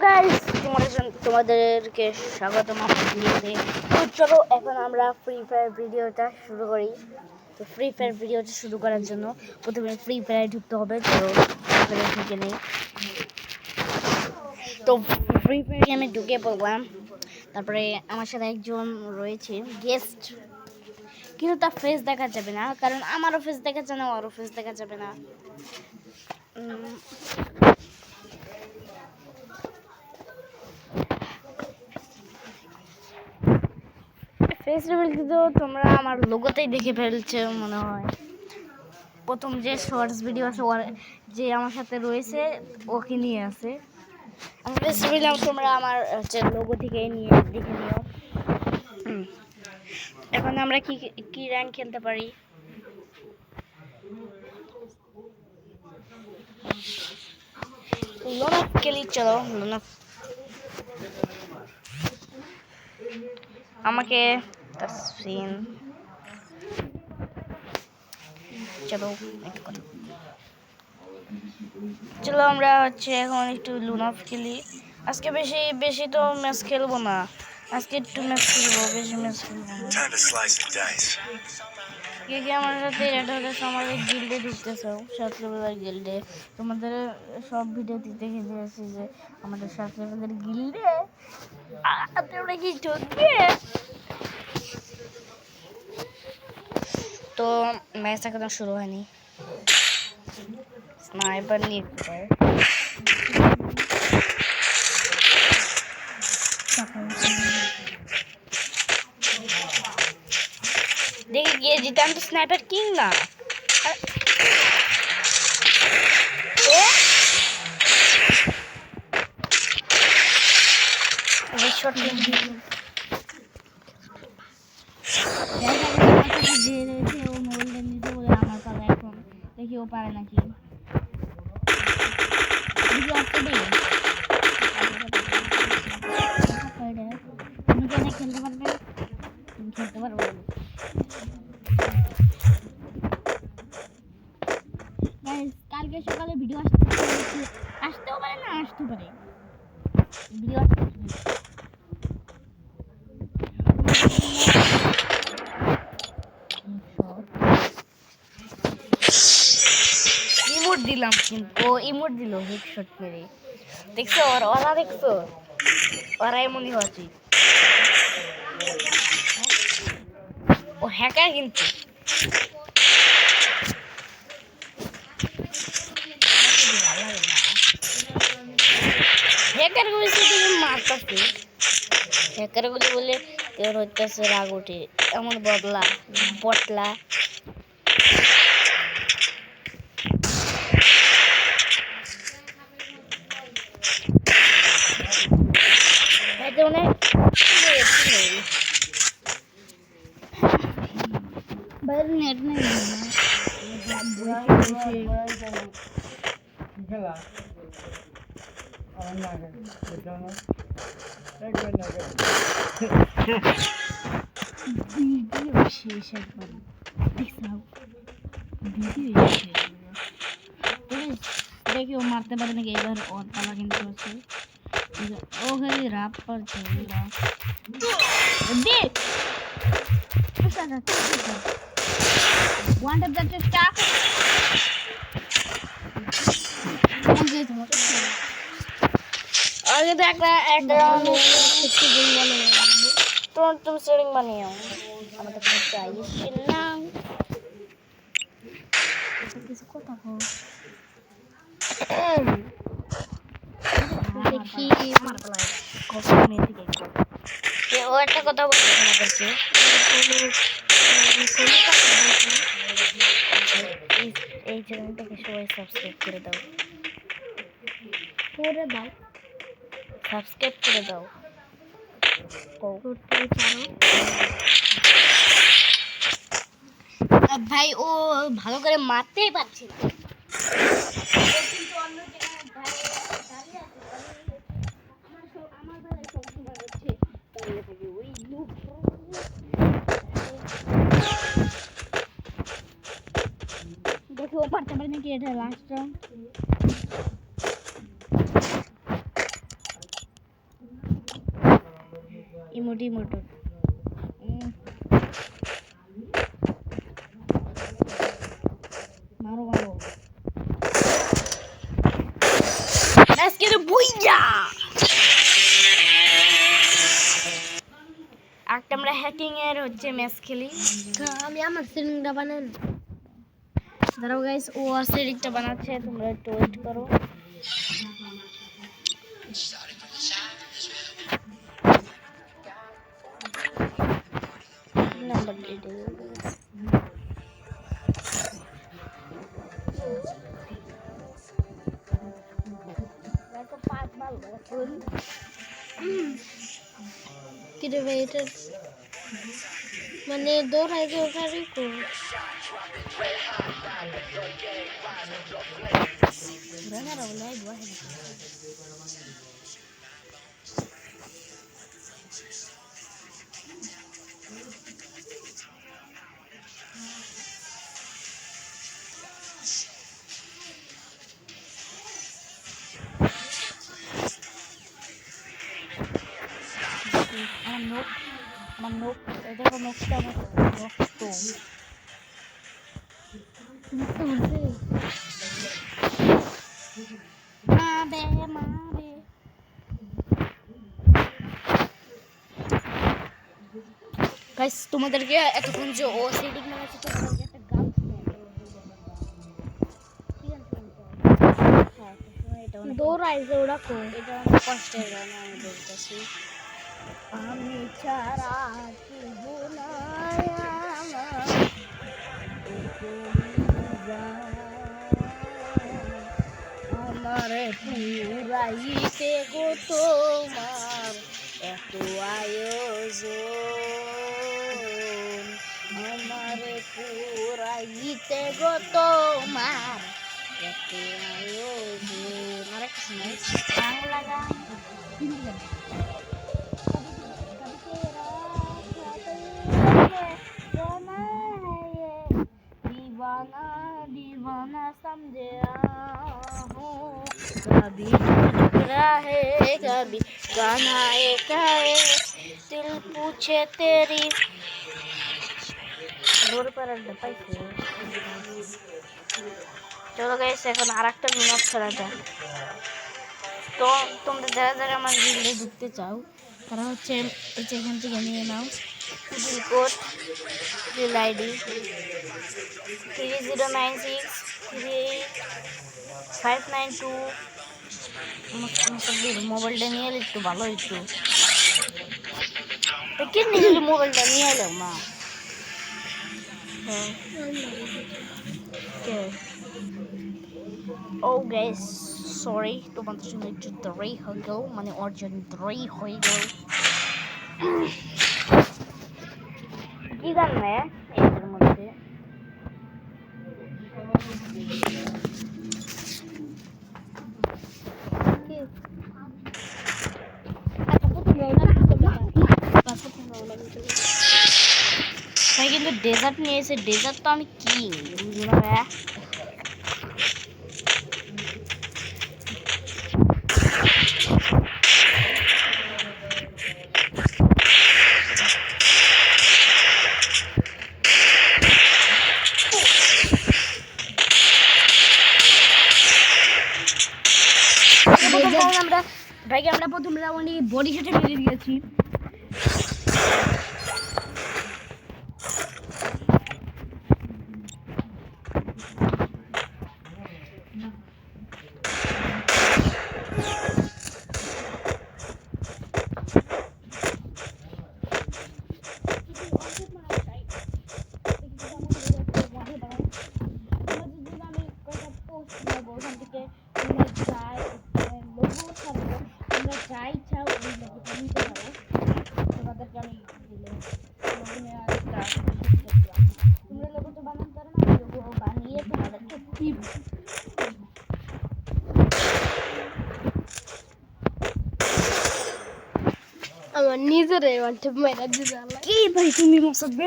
Guys, তোমাদেরকে স্বাগতম আমার ভিডিওতে। তো চলো এখন আমরা ফ্রি ফায়ার ভিডিওটা শুরু করি। তো ফ্রি ফায়ার ভিডিওটা শুরু করার জন্য প্রথমে ফ্রি ফায়ারে ঢুকতে হবে। চলো ফ্রি ফায়ারে ঢুকে নেই। তো ফ্রি ফায়ারে আমি ঢুকে পড়লাম। তারপরে আমার সাথে একজন রয়েছে গেস্ট, কিন্তু তার ফেস দেখা যাবে না, কারণ আমারও ফেস দেখা যাবে না, ওরও ফেস দেখা যাবে না। ফেস রিভিল কিন্তু তোমরা আমার লোগোতেই দেখে ফেলছো মনে হয়। প্রথম যে শর্টস ভিডিও আছে ওর যে আমার সাথে রয়েছে ওকে নিয়ে আছে। আমি ফেস রিভিল তোমরা আমার লোগো থেকে নিয়ে দেখে নিও। এখন আমরা কি কি র্যাঙ্ক খেলতে পারি? লোনা খেলি, চলো লোনা। আমাকে তাসফিন চলো চলো আমরা এখন একটু লুনাফ খেলি। আজকে বেশি বেশি তো ম্যাচ খেলবো না, আজকে একটু ম্যাচ খেলবো, বেশি ম্যাচ খেলবো না। কে কে আমার সাথে আমাদের গিল্ডে ঢুকতেছ? 7 লেভেলের গিল্ডে তোমাদের সব ভিডিওতে দেখে দিয়েছি যে আমাদের 7 লেভেলের গিল্ডে তোমরা কি ঢুকবে? তো ম্যাচ এখনো শুরু হয়নি। স্নাইপার নিতে দেখে গিয়ে যেতে, আমি তো স্নাইপার কিং না। দেখি ও পারে নাকি। খেলতে পারবে, খেলতে পারবো। কালকে সকালে ভিডিও আসতেও পারে না আসতে পারে। ভিডিও ইমোট দিলাম, কিন্তু ইমোট দিল হেডশট মেরে। দেখছো ওরা দেখছো ওরা এমনই হচ্ছে। ও হ্যাকার কিন্তু। হ্যাকারগুলি শুধু মারতেছে, হ্যাকারগুলি বলে তোর হইতেছে রাগ উঠে, এমন বদলা বটলা। নেট নেই খেলা ভিডিও শেষ একবার দেখলাম, ভিডিও শেষ দেখি ও মারতে পারে নাকি। এবার ওর পালা কিন্তু আছে, ও খালি রাপ করছে। ওয়ান ট্যাপ যাচ্ছে স্টাক। আগে তো একটা রাউন্ড তুমি সেটিং বানিয়ে আমাদের কোনো চাই না কিছু কথা দেখি। ও একটা কথা বলছে আমাদেরকে, এই চ্যানেলটাকে সবাই সাবস্ক্রাইব করে দাও, সাবস্ক্রাইব করে দাও। ভাই ও ভালো করে মারতেই পারছে না। দেখি ও পারতে পারে নাকি। এটা লাস্ট রাউন্ড। ইমোটি মোটর মারো মারো আজকে বুইয়া একটা আমরা হ্যাকিং এর হচ্ছে ম্যাচ খেলি আমি আমার সিলিংটা বানান দাঁড়াও গাইস ও আর সিলিংটা বানাচ্ছে তোমরা একটু ওয়েট করো নাম্বার কিরে ভাই এটা মানে দৌড়াই দৌড়াই কর আমার নোক দেখো নোকটা আমার রক্ত মাবে মাবে গাইস তোমাদেরকে এতক্ষণ যে ও সেটিং বানাচ্ছি তোমাদেরকে একটা গান দৌড়াই দৌড়া কর এটা অনেক কষ্টের গান আমি বলতেছি আমি ছাড়া কেহ নাই আমার আমার পুরাইতে গো তোমার এত আয়োজন আমার পুরাইতে গো তোমার এত আয়োজন আর একটা সময় বাংলা গান दीवाना दीवाना समझे हूँ कभी टुकड़ा है कभी गाना एक है दिल पूछे तेरी दूर पर पाइছে চলো গাইস এখন আরেকটা মিনিট খেলা যাক তো তোমরা যারা যারা আমার ভিডিও দেখতে চাও তারা হচ্ছে এই যে এখান থেকে নিয়ে নাও বিল কোড বিল আইডি 30963592 মোবাইলটা নিয়ে এলে একটু ভালো একটু কে নিয়ে মোবাইলটা নিয়ে এলো মা ও গাইস সরি তোমাদের সঙ্গে একটু দেরি হয়ে গেল মানে অর্জন দেরি হয়ে গেল কি গান না এর মধ্যে ভাই কিন্তু ডেজার্ট নিয়ে এসে ডেজার্ট তো আমি কি বুঝি না ভাইয়া আমরা প্রথম রাউন্ডে বডি শটে মেরে দিয়েছি যাই চাও ওই লোকটা নিতে পারো তোমাদেরকে আমি দিলে তোমরা লোক তো বানাতে পারো না লোক বানিয়ে তোমাদেরকে দিব আমার নিজের মেরা দিতে কি ভাই তুমি মসবে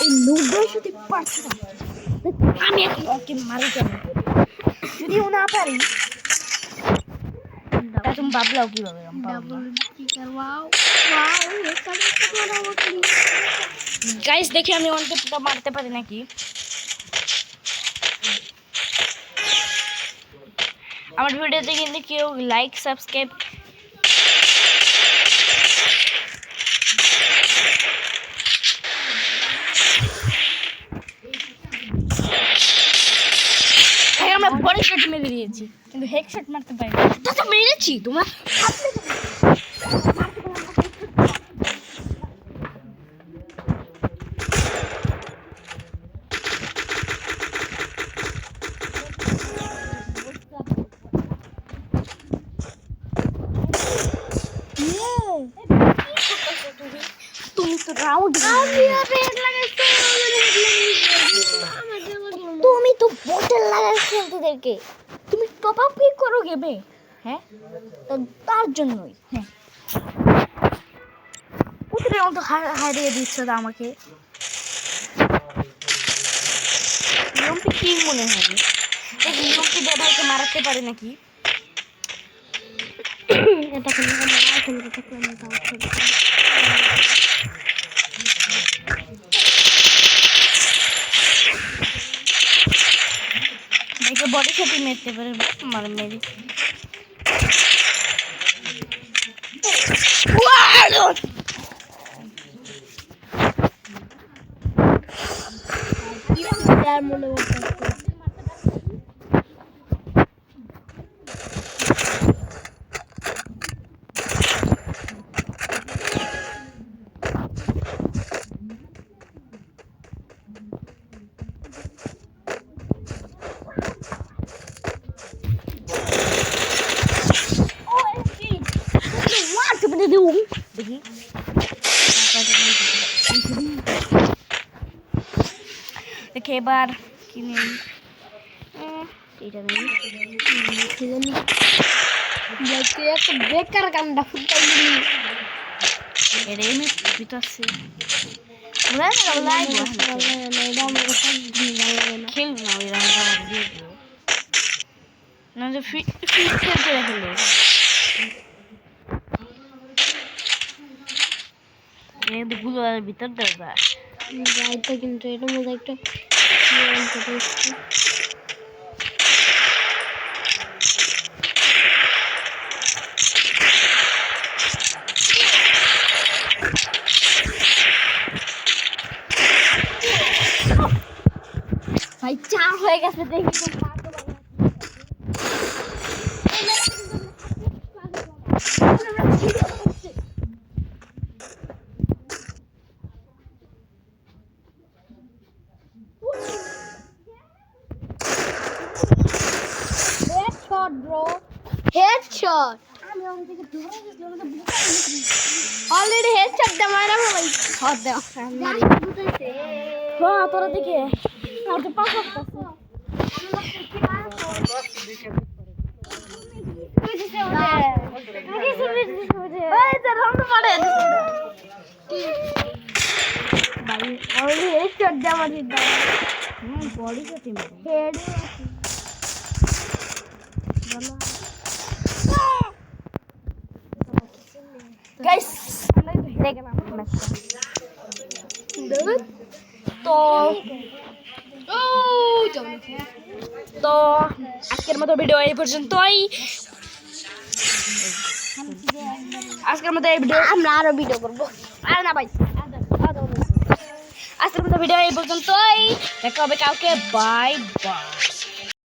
এই লোকটার সাথে পারছো না আমি এখন ওকে মারি কেন যদি ও না পারি তা তুমি ভাবলাও কিভাবে वाओ वाओ ये सब मारा আমাকে গাইস দেখি আমি ওয়ান টেপটা মারতে পারি নাকি। আমার ভিডিওতে কিন্তু কেউ লাইক সাবস্ক্রাইব আমরা বডি শট মেরে দিয়েছি কিন্তু হেড শট মারতে পারি না। তো মেরেছি তোমরা তুমি তো রাউন্ড আমি রেড লাগাইছি আমার দেওয়া তুমি তো বোতল লাগাইছো তোদেরকে তুমি টপ আপ কি করো গেমে হ্যাঁ তো তার জন্যই হ্যাঁ ওদের অন্ত হারিয়ে দিচ্ছ তো আমাকে নিয়মটি কি মনে হয় এই নিয়মটি ব্যবহারকে মারাতে পারে নাকি এটা কোনো না খেলতে থাকলে আমি তাও খেলতে দেখে বডি শটই মারতে পারে মার মেরি আর মনে পড়ছে দেখি দেখে এবার কি নেই এটা নেই দেখতে এত বেকার কামটা ফুটাইলি এটা এমনি ভিতরছে লাইভ এটা আমার কাছে ভালো লাগে না খেলবো না ওই রান্না দিয়ে দিও না যে ফিট খেলতে রাখলো গুলো ভিতর দেওয়া যাইতে কিন্তু এটার মধ্যে একটা ভাই চা হয়ে গেছে দেখি হেডশট ব্রো হেডশট আমি ওখান থেকে দৌড়ে গেছিলাম অলরেডি হেডশট দে মারা ভাই শট দাও হ্যাঁ তোরা দেখে আর তো পাস করতেছে হেডশট দে আমার দিদা বডি শট হেড গাইস আমরা হেরে গেলাম তো তো আজকের মতো ভিডিও এই পর্যন্তই আজকের মতো এই ভিডিও আমরা আরো ভিডিও করবো আর না ভাই আজকের মতো ভিডিও এই পর্যন্তই দেখা হবে কালকে বাই বাই